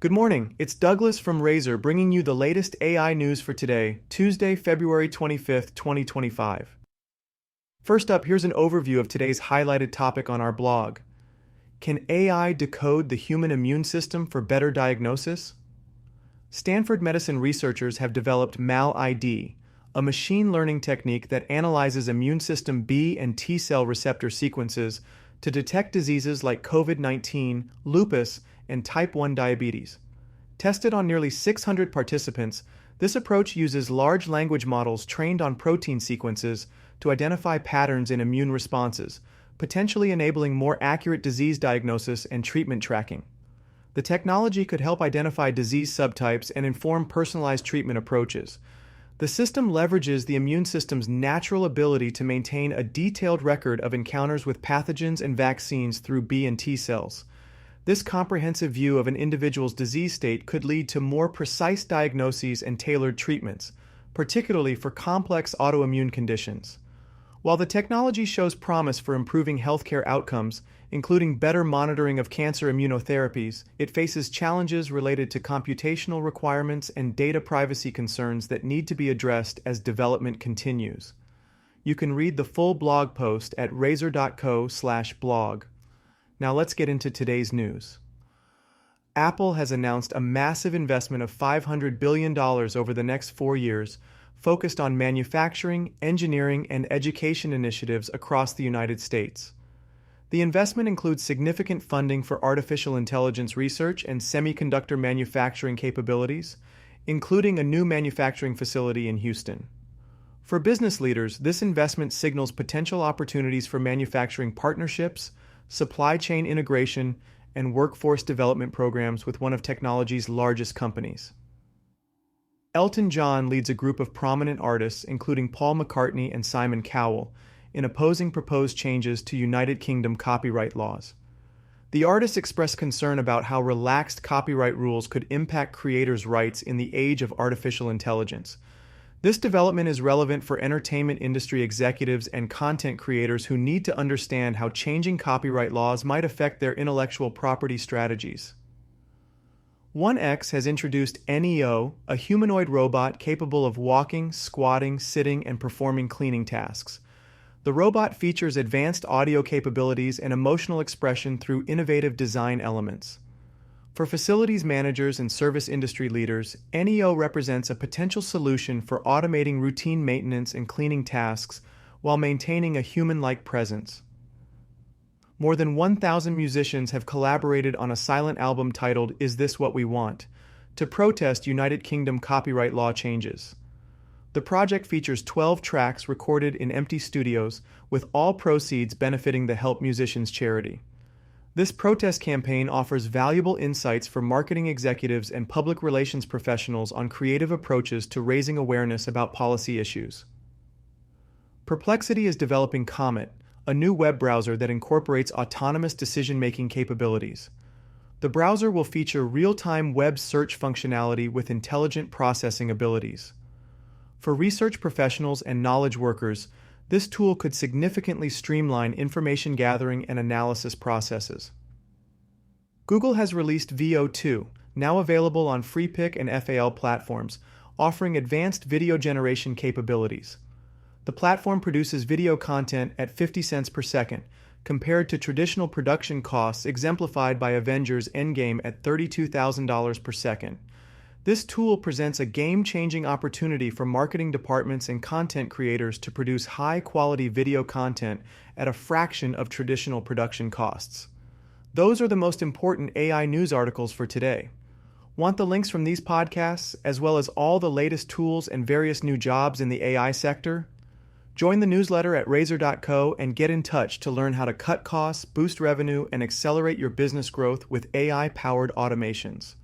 Good morning, it's Douglas from RAIZOR bringing you the latest AI news for today, Tuesday, February 25th, 2025. First up, here's an overview of today's highlighted topic on our blog. Can AI decode the human immune system for better diagnosis? Stanford medicine researchers have developed MAL-ID, a machine learning technique that analyzes immune system B and T cell receptor sequences to detect diseases like COVID-19, lupus, and type 1 diabetes. Tested on nearly 600 participants, this approach uses large language models trained on protein sequences to identify patterns in immune responses, potentially enabling more accurate disease diagnosis and treatment tracking. The technology could help identify disease subtypes and inform personalized treatment approaches. The system leverages the immune system's natural ability to maintain a detailed record of encounters with pathogens and vaccines through B and T cells. This comprehensive view of an individual's disease state could lead to more precise diagnoses and tailored treatments, particularly for complex autoimmune conditions. While the technology shows promise for improving healthcare outcomes, including better monitoring of cancer immunotherapies, it faces challenges related to computational requirements and data privacy concerns that need to be addressed as development continues. You can read the full blog post at razor.co/blog. Now let's get into today's news. Apple has announced a massive investment of $500 billion over the next 4 years, focused on manufacturing, engineering, and education initiatives across the United States. The investment includes significant funding for artificial intelligence research and semiconductor manufacturing capabilities, including a new manufacturing facility in Houston. For business leaders, this investment signals potential opportunities for manufacturing partnerships, supply chain integration, and workforce development programs with one of technology's largest companies. Elton John leads a group of prominent artists, including Paul McCartney and Simon Cowell, in opposing proposed changes to United Kingdom copyright laws. The artists expressed concern about how relaxed copyright rules could impact creators' rights in the age of artificial intelligence. This development is relevant for entertainment industry executives and content creators who need to understand how changing copyright laws might affect their intellectual property strategies. 1X has introduced NEO, a humanoid robot capable of walking, squatting, sitting, and performing cleaning tasks. The robot features advanced audio capabilities and emotional expression through innovative design elements. For facilities managers and service industry leaders, NEO represents a potential solution for automating routine maintenance and cleaning tasks while maintaining a human-like presence. More than 1,000 musicians have collaborated on a silent album titled "Is This What We Want?" to protest United Kingdom copyright law changes. The project features 12 tracks recorded in empty studios, with all proceeds benefiting the Help Musicians charity. This protest campaign offers valuable insights for marketing executives and public relations professionals on creative approaches to raising awareness about policy issues. Perplexity is developing Comet, a new web browser that incorporates autonomous decision-making capabilities. The browser will feature real-time web search functionality with intelligent processing abilities. For research professionals and knowledge workers, this tool could significantly streamline information gathering and analysis processes. Google has released Veo 2, now available on Freepik and FAL platforms, offering advanced video generation capabilities. The platform produces video content at 50 cents per second, compared to traditional production costs exemplified by Avengers Endgame at $32,000 per second. This tool presents a game-changing opportunity for marketing departments and content creators to produce high-quality video content at a fraction of traditional production costs. Those are the most important AI news articles for today. Want the links from these podcasts, as well as all the latest tools and various new jobs in the AI sector? Join the newsletter at razor.co and get in touch to learn how to cut costs, boost revenue, and accelerate your business growth with AI-powered automations.